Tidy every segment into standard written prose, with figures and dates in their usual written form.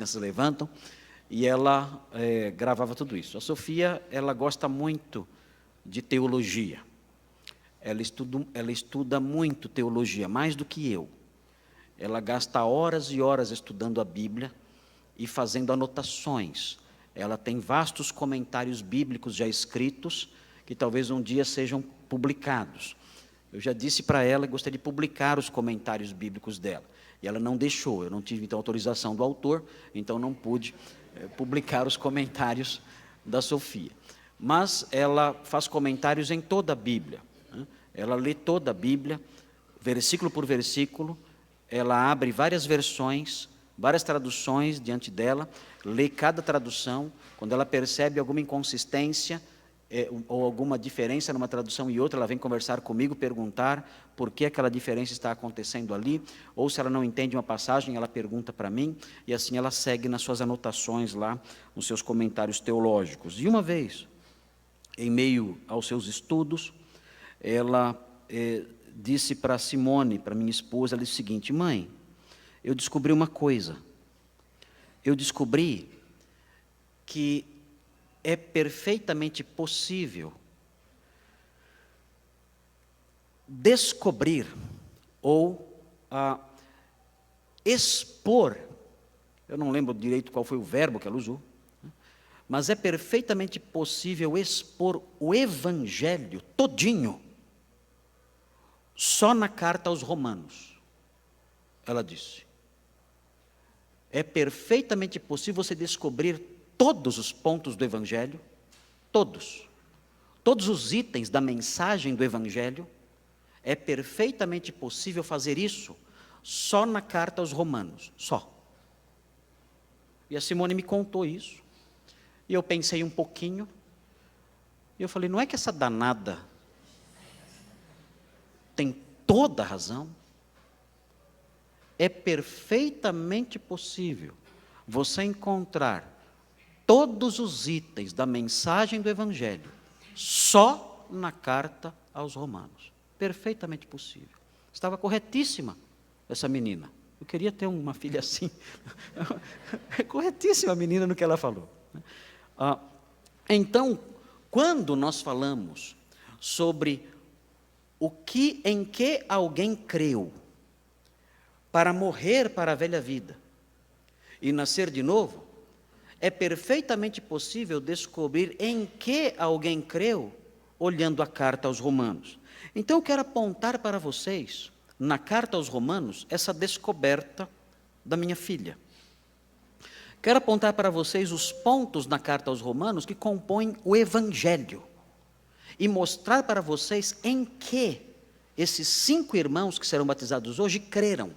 se levantam, e ela gravava tudo isso. A Sofia, ela gosta muito de teologia. Ela estuda muito teologia, mais do que eu. Ela gasta horas e horas estudando a Bíblia e fazendo anotações. Ela tem vastos comentários bíblicos já escritos, que talvez um dia sejam publicados. Eu já disse para ela que gostaria de publicar os comentários bíblicos dela. E ela não deixou, eu não tive então autorização do autor, então não pude publicar os comentários da Sofia. Mas ela faz comentários em toda a Bíblia, né? Ela lê toda a Bíblia, versículo por versículo, ela abre várias versões, várias traduções diante dela, lê cada tradução, quando ela percebe alguma inconsistência, ou alguma diferença numa tradução e outra, ela vem conversar comigo, perguntar por que aquela diferença está acontecendo ali, ou se ela não entende uma passagem, ela pergunta para mim, e assim ela segue nas suas anotações lá, nos seus comentários teológicos. E uma vez, em meio aos seus estudos, ela disse para Simone, para minha esposa, ela disse o seguinte: mãe, eu descobri uma coisa, eu descobri que é perfeitamente possível descobrir ou expor, eu não lembro direito qual foi o verbo que ela usou, mas é perfeitamente possível expor o Evangelho todinho só na carta aos Romanos. Ela disse: é perfeitamente possível você descobrir todos os pontos do Evangelho, todos os itens da mensagem do Evangelho, é perfeitamente possível fazer isso só na carta aos Romanos, só. E a Simone me contou isso, e eu pensei um pouquinho, e eu falei: não é que essa danada tem toda a razão? É perfeitamente possível você encontrar todos os itens da mensagem do Evangelho só na carta aos Romanos. Perfeitamente possível. Estava corretíssima essa menina. Eu queria ter uma filha assim. É corretíssima a menina no que ela falou. Então, quando nós falamos sobre em que alguém creu para morrer para a velha vida e nascer de novo, é perfeitamente possível descobrir em que alguém creu olhando a carta aos Romanos. Então eu quero apontar para vocês, na carta aos Romanos, essa descoberta da minha filha. Quero apontar para vocês os pontos na carta aos Romanos que compõem o Evangelho e mostrar para vocês em que esses 5 irmãos que serão batizados hoje creram.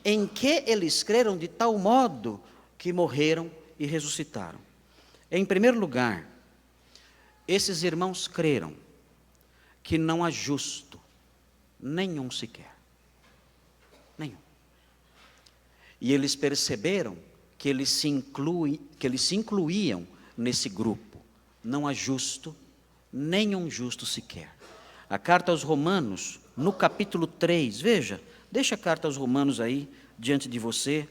Em que eles creram de tal modo que morreram e ressuscitaram. Em primeiro lugar, esses irmãos creram que não há justo, nenhum sequer. Nenhum. E eles perceberam que eles se incluíam nesse grupo. Não há justo, nenhum justo sequer. A carta aos Romanos, no capítulo 3, veja, deixa a carta aos Romanos aí, diante de você,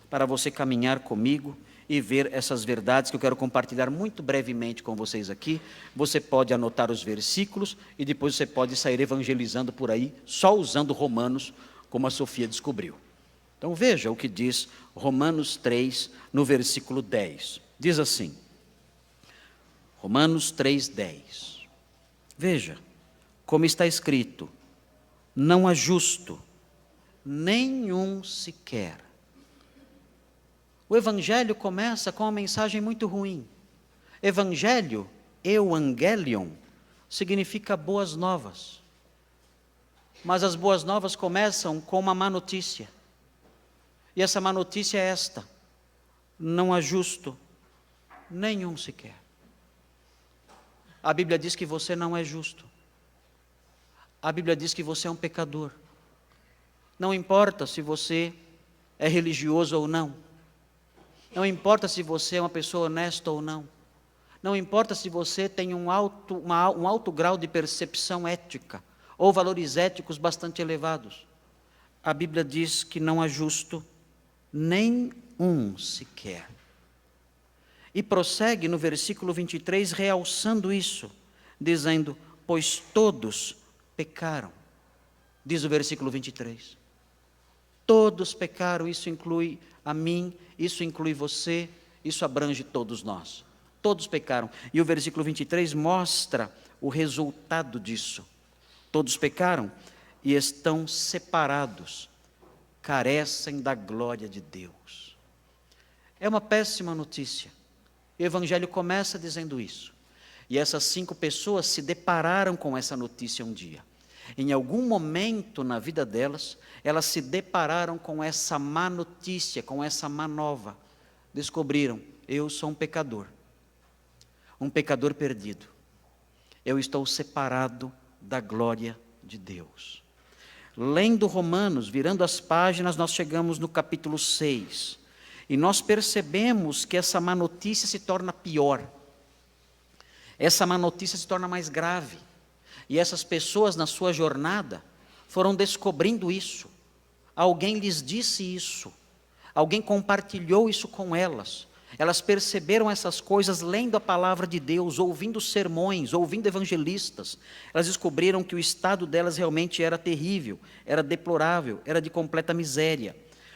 para você caminhar comigo e ver essas verdades que eu quero compartilhar muito brevemente com vocês aqui. Você pode anotar os versículos e depois você pode sair evangelizando por aí, só usando Romanos, como a Sofia descobriu. Então veja o que diz Romanos 3, no versículo 10. Diz assim, Romanos 3, 10. Veja, como está escrito: não há justo, nenhum sequer. O Evangelho começa com uma mensagem muito ruim. Evangelho, euangelion, significa boas novas. Mas as boas novas começam com uma má notícia. E essa má notícia é esta: não há justo, nenhum sequer. A Bíblia diz que você não é justo. A Bíblia diz que você é um pecador. Não importa se você é religioso ou não. Não importa se você é uma pessoa honesta ou não. Não importa se você tem um alto grau de percepção ética ou valores éticos bastante elevados. A Bíblia diz que não há justo, nem um sequer. E prossegue no versículo 23, realçando isso, dizendo: pois todos pecaram. Diz o versículo 23. Todos pecaram, isso inclui a mim, isso inclui você, isso abrange todos nós. Todos pecaram. E o versículo 23 mostra o resultado disso. Todos pecaram e estão separados, carecem da glória de Deus. É uma péssima notícia. O Evangelho começa dizendo isso. E essas 5 pessoas se depararam com essa notícia um dia. Em algum momento na vida delas, elas se depararam com essa má notícia, com essa má nova. Descobriram: eu sou um pecador perdido. Eu estou separado da glória de Deus. Lendo Romanos, virando as páginas, nós chegamos no capítulo 6. E nós percebemos que essa má notícia se torna pior. Essa má notícia se torna mais grave. E essas pessoas, na sua jornada, foram descobrindo isso. Alguém lhes disse isso. Alguém compartilhou isso com elas. Elas perceberam essas coisas lendo a palavra de Deus, ouvindo sermões, ouvindo evangelistas. Elas descobriram que o estado delas realmente era terrível, era deplorável, era de completa miséria.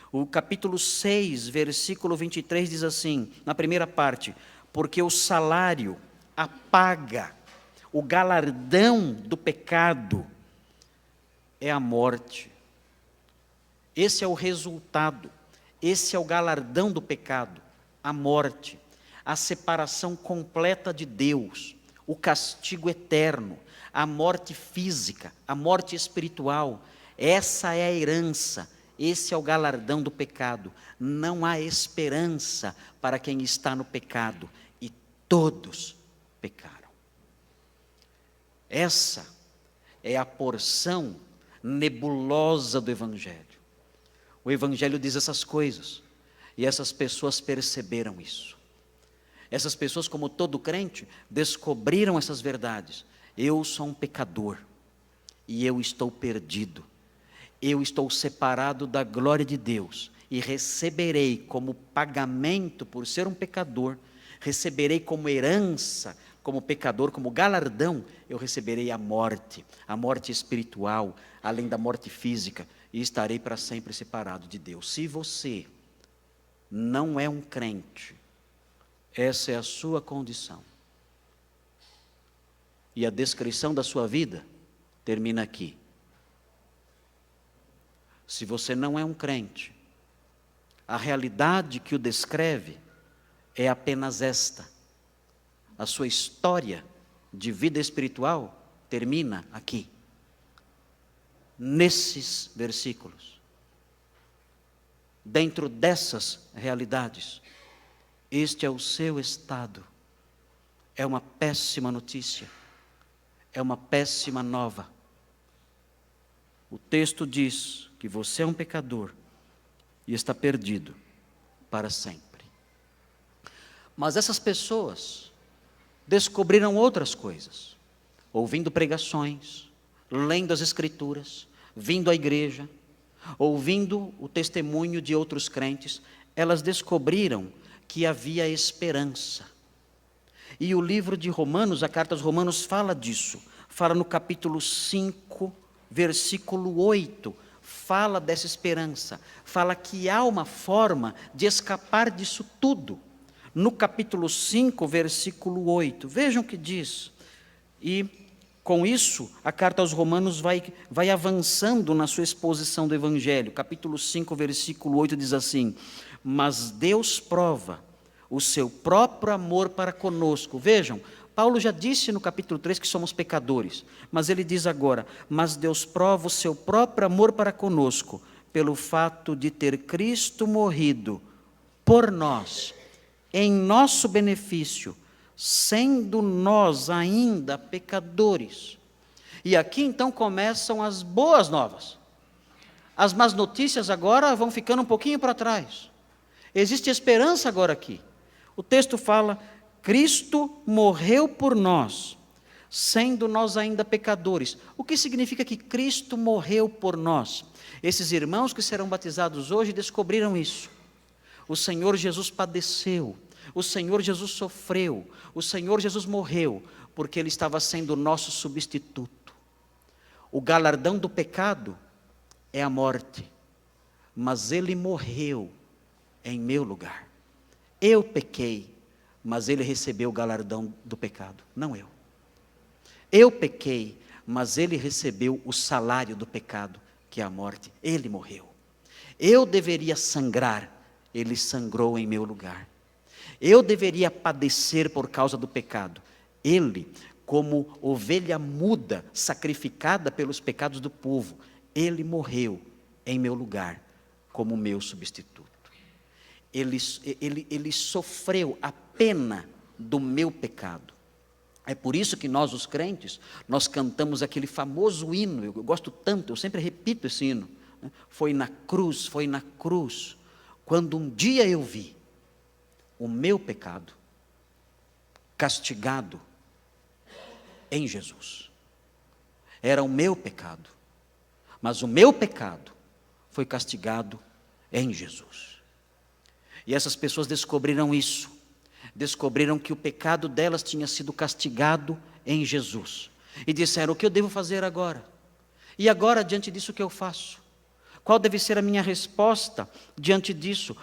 O capítulo 6, versículo 23 diz assim, na primeira parte: porque o salário, a paga, o galardão do pecado é a morte. Esse é o resultado, esse é o galardão do pecado, a morte, a separação completa de Deus, o castigo eterno, a morte física, a morte espiritual. Essa é a herança. Esse é o galardão do pecado. Não há esperança para quem está no pecado. E todos pecaram. Essa é a porção nebulosa do Evangelho. O Evangelho diz essas coisas. E essas pessoas perceberam isso. Essas pessoas, como todo crente, descobriram essas verdades. Eu sou um pecador. E eu estou perdido. Eu estou separado da glória de Deus e receberei como pagamento por ser um pecador, receberei como herança, como pecador, como galardão, eu receberei a morte espiritual, além da morte física, e estarei para sempre separado de Deus. Se você não é um crente, essa é a sua condição. E a descrição da sua vida termina aqui. Se você não é um crente, a realidade que o descreve é apenas esta. A sua história de vida espiritual termina aqui, nesses versículos. Dentro dessas realidades, este é o seu estado. É uma péssima notícia, é uma péssima nova. O texto diz que você é um pecador e está perdido para sempre. Mas essas pessoas descobriram outras coisas, ouvindo pregações, lendo as Escrituras, vindo à igreja, ouvindo o testemunho de outros crentes. Elas descobriram que havia esperança. E o livro de Romanos, a carta aos Romanos, fala disso. Fala no capítulo 5, versículo 8, fala dessa esperança, fala que há uma forma de escapar disso tudo. No capítulo 5, versículo 8, vejam o que diz. E com isso, a carta aos Romanos vai avançando na sua exposição do Evangelho. Capítulo 5, versículo 8 diz assim: mas Deus prova o seu próprio amor para conosco. Vejam, Paulo já disse no capítulo 3 que somos pecadores, mas ele diz agora: mas Deus prova o seu próprio amor para conosco, pelo fato de ter Cristo morrido por nós, em nosso benefício, sendo nós ainda pecadores. E aqui então começam as boas novas. As más notícias agora vão ficando um pouquinho para trás. Existe esperança agora aqui. O texto fala: Cristo morreu por nós, sendo nós ainda pecadores. O que significa que Cristo morreu por nós? Esses irmãos que serão batizados hoje descobriram isso. O Senhor Jesus padeceu, o Senhor Jesus sofreu, o Senhor Jesus morreu, porque Ele estava sendo o nosso substituto. O galardão do pecado é a morte, mas Ele morreu em meu lugar. Eu pequei, mas Ele recebeu o galardão do pecado, não eu. Eu pequei, mas Ele recebeu o salário do pecado, que é a morte. Ele morreu. Eu deveria sangrar, Ele sangrou em meu lugar. Eu deveria padecer por causa do pecado. Ele, como ovelha muda, sacrificada pelos pecados do povo, Ele morreu em meu lugar, como meu substituto. Ele sofreu a pena do meu pecado. É por isso que nós, os crentes, nós cantamos aquele famoso hino, eu gosto tanto, eu sempre repito esse hino. Foi na cruz, quando um dia eu vi o meu pecado castigado em Jesus. Era o meu pecado, mas o meu pecado foi castigado em Jesus. E essas pessoas descobriram isso, descobriram que o pecado delas tinha sido castigado em Jesus, e disseram: o que eu devo fazer agora? E agora, diante disso, o que eu faço? Qual deve ser a minha resposta diante disso?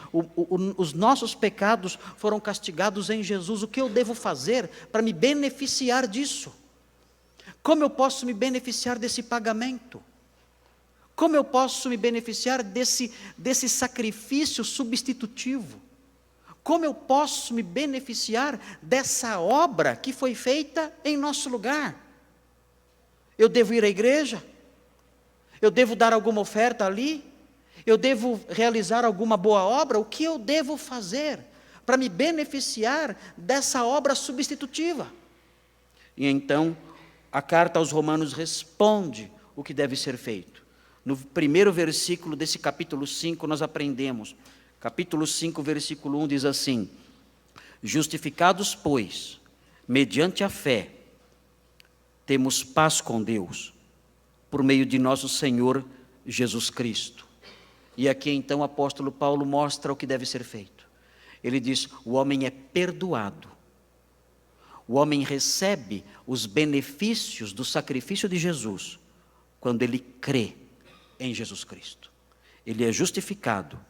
Os nossos pecados foram castigados em Jesus. O que eu devo fazer para me beneficiar disso? Como eu posso me beneficiar desse pagamento? Como eu posso me beneficiar desse sacrifício substitutivo? Como eu posso me beneficiar dessa obra que foi feita em nosso lugar? Eu devo ir à igreja? Eu devo dar alguma oferta ali? Eu devo realizar alguma boa obra? O que eu devo fazer para me beneficiar dessa obra substitutiva? E então, a carta aos Romanos responde o que deve ser feito. No primeiro versículo desse capítulo 5, nós aprendemos. Capítulo 5, versículo 1 diz assim: justificados, pois, mediante a fé, temos paz com Deus, por meio de nosso Senhor Jesus Cristo. E aqui então o apóstolo Paulo mostra o que deve ser feito. Ele diz: o homem é perdoado. O homem recebe os benefícios do sacrifício de Jesus quando ele crê em Jesus Cristo. Ele é justificado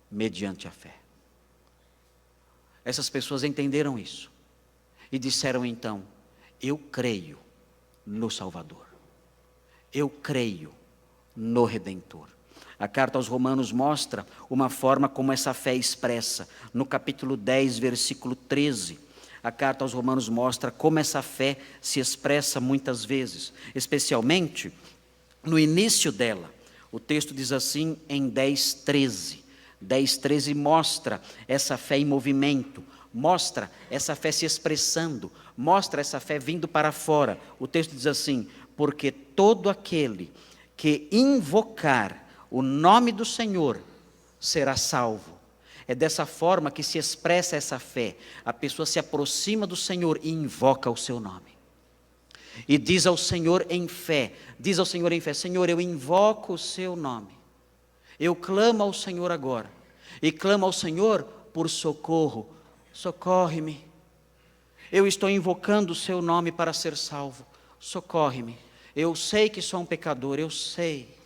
mediante a fé. Essas pessoas entenderam isso e disseram então: eu creio no Salvador. Eu creio no Redentor. A carta aos Romanos mostra uma forma como essa fé é expressa. No capítulo 10, versículo 13, a carta aos Romanos mostra como essa fé se expressa muitas vezes, especialmente no início dela. O texto diz assim em 10:13. 10:13 mostra essa fé em movimento, mostra essa fé se expressando, mostra essa fé vindo para fora. O texto diz assim: porque todo aquele que invocar o nome do Senhor será salvo. É dessa forma que se expressa essa fé. A pessoa se aproxima do Senhor e invoca o seu nome. E diz ao Senhor em fé, Senhor, eu invoco o seu nome. Eu clamo ao Senhor agora. E clamo ao Senhor por socorro. Socorre-me. Eu estou invocando o seu nome para ser salvo. Socorre-me. Eu sei que sou um pecador, eu sei.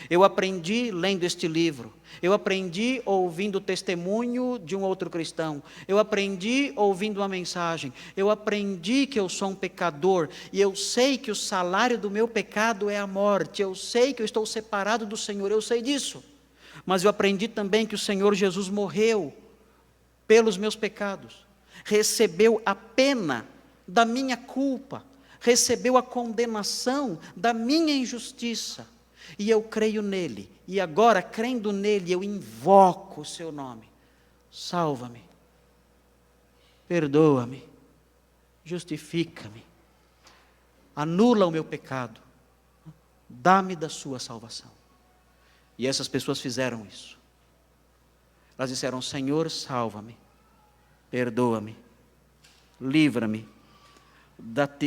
Eu aprendi lendo este livro. Eu aprendi ouvindo o testemunho de um outro cristão. Eu aprendi ouvindo uma mensagem. Eu aprendi que eu sou um pecador. E eu sei que o salário do meu pecado é a morte. Eu sei que eu estou separado do Senhor. Eu sei disso. Mas eu aprendi também que o Senhor Jesus morreu pelos meus pecados. Recebeu a pena da minha culpa. Recebeu a condenação da minha injustiça. E eu creio nele. E agora, crendo nele, eu invoco o seu nome. Salva-me. Perdoa-me. Justifica-me. Anula o meu pecado. Dá-me da sua salvação. E essas pessoas fizeram isso. Elas disseram: Senhor, salva-me. Perdoa-me. Livra-me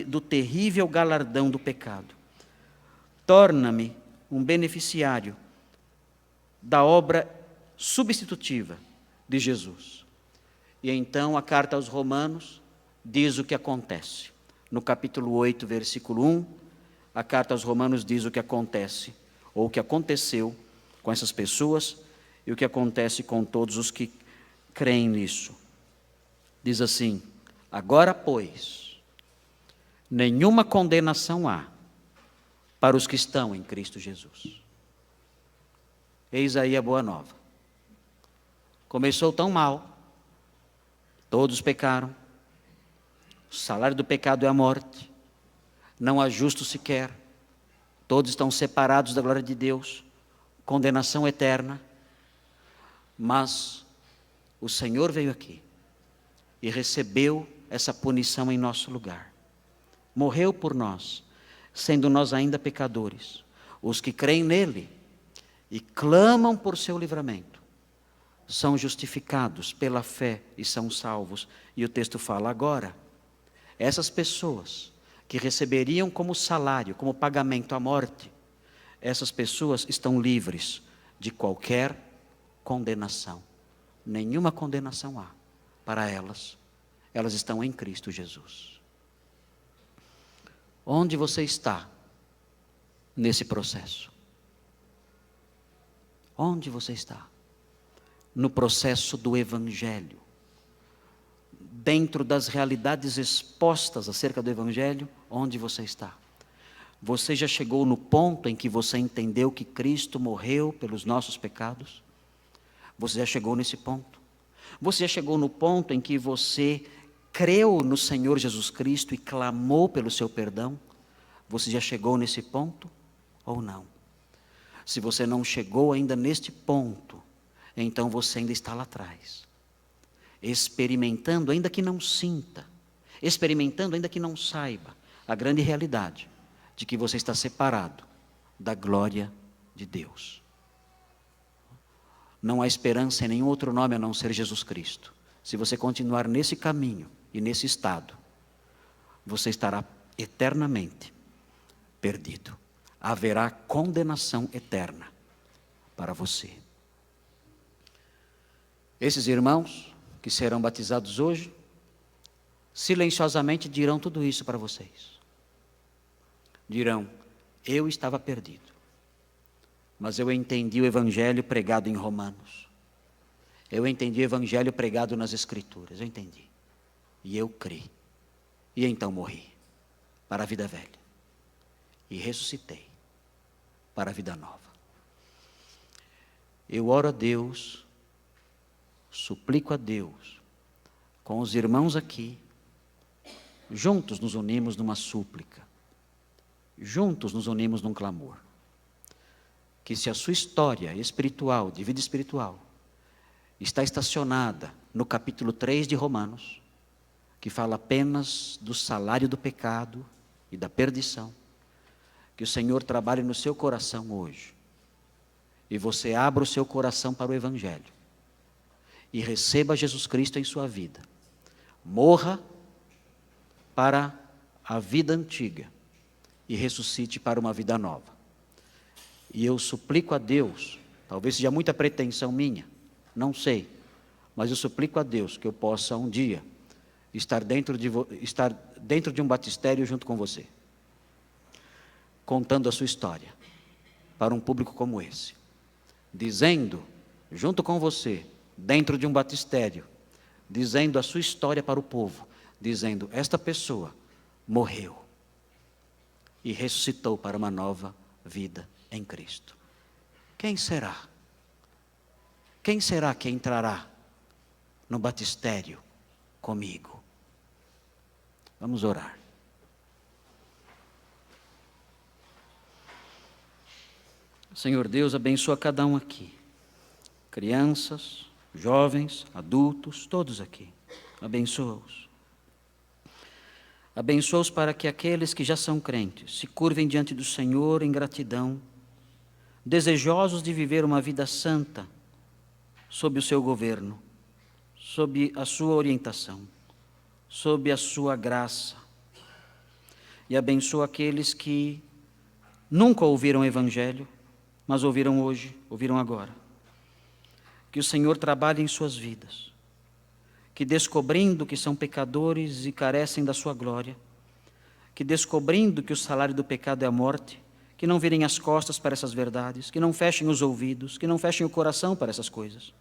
do terrível galardão do pecado. Torna-me um beneficiário da obra substitutiva de Jesus. E então a carta aos Romanos diz o que acontece. No capítulo 8, versículo 1, a carta aos Romanos diz o que acontece, ou o que aconteceu com essas pessoas e o que acontece com todos os que creem nisso. Diz assim: agora, pois, nenhuma condenação há para os que estão em Cristo Jesus. Eis aí a boa nova. Começou tão mal, todos pecaram, o salário do pecado é a morte, não há justo sequer, todos estão separados da glória de Deus, condenação eterna, mas o Senhor veio aqui e recebeu essa punição em nosso lugar, morreu por nós, sendo nós ainda pecadores. Os que creem nele e clamam por seu livramento são justificados pela fé e são salvos. E o texto fala agora, essas pessoas que receberiam como salário, como pagamento a morte, essas pessoas estão livres de qualquer condenação. Nenhuma condenação há para elas. Elas estão em Cristo Jesus. Onde você está nesse processo? Onde você está? No processo do Evangelho. Dentro das realidades expostas acerca do Evangelho, onde você está? Você já chegou no ponto em que você entendeu que Cristo morreu pelos nossos pecados? Você já chegou nesse ponto? Você já chegou no ponto em que você creu no Senhor Jesus Cristo e clamou pelo seu perdão? Você já chegou nesse ponto ou não? Se você não chegou ainda neste ponto, então você ainda está lá atrás, experimentando, ainda que não sinta, experimentando, ainda que não saiba, a grande realidade de que você está separado da glória de Deus. Não há esperança em nenhum outro nome a não ser Jesus Cristo. Se você continuar nesse caminho e nesse estado, você estará eternamente perdido. Haverá condenação eterna para você. Esses irmãos que serão batizados hoje, silenciosamente dirão tudo isso para vocês. Dirão, eu estava perdido, mas eu entendi o Evangelho pregado em Romanos. Eu entendi o Evangelho pregado nas Escrituras, eu entendi. E eu criei. E então morri para a vida velha. E ressuscitei para a vida nova. Eu oro a Deus, suplico a Deus, com os irmãos aqui, juntos nos unimos numa súplica, juntos nos unimos num clamor, que se a sua história espiritual, de vida espiritual, está estacionada no capítulo 3 de Romanos, que fala apenas do salário do pecado e da perdição, que o Senhor trabalhe no seu coração hoje, e você abra o seu coração para o Evangelho, e receba Jesus Cristo em sua vida, morra para a vida antiga, e ressuscite para uma vida nova. E eu suplico a Deus, talvez seja muita pretensão minha, não sei, mas eu suplico a Deus que eu possa um dia estar dentro de um batistério junto com você, contando a sua história para um público como esse, dizendo, junto com você, dentro de um batistério, dizendo a sua história para o povo, dizendo, esta pessoa morreu e ressuscitou para uma nova vida em Cristo. Quem será? Quem será que entrará no batistério comigo? Vamos orar. Senhor Deus, abençoa cada um aqui. Crianças, jovens, adultos, todos aqui. Abençoa-os. Abençoa-os para que aqueles que já são crentes se curvem diante do Senhor em gratidão, desejosos de viver uma vida santa sob o seu governo, sob a sua orientação, sob a sua graça. E abençoa aqueles que nunca ouviram o Evangelho, mas ouviram hoje, ouviram agora. que o Senhor trabalhe em suas vidas, que descobrindo que são pecadores e carecem da sua glória, que descobrindo que o salário do pecado é a morte, que não virem as costas para essas verdades, que não fechem os ouvidos, que não fechem o coração para essas coisas,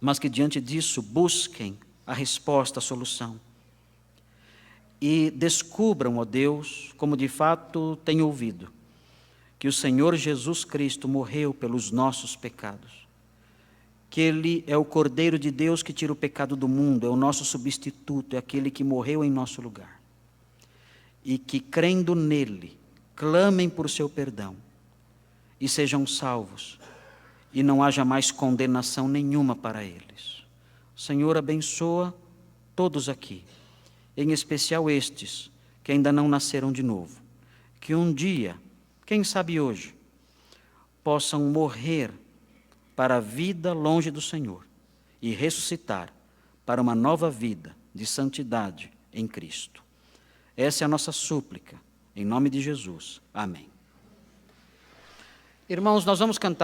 mas que diante disso busquem a resposta, a solução, e descubram, ó Deus, como de fato têm ouvido, que o Senhor Jesus Cristo morreu pelos nossos pecados, que Ele é o Cordeiro de Deus que tira o pecado do mundo, é o nosso substituto, é aquele que morreu em nosso lugar. E que, crendo nele, clamem por seu perdão e sejam salvos, e não haja mais condenação nenhuma para eles. O Senhor abençoa todos aqui, em especial estes que ainda não nasceram de novo, que um dia, quem sabe hoje, possam morrer para a vida longe do Senhor e ressuscitar para uma nova vida de santidade em Cristo. Essa é a nossa súplica, em nome de Jesus. Amém. Irmãos, nós vamos cantar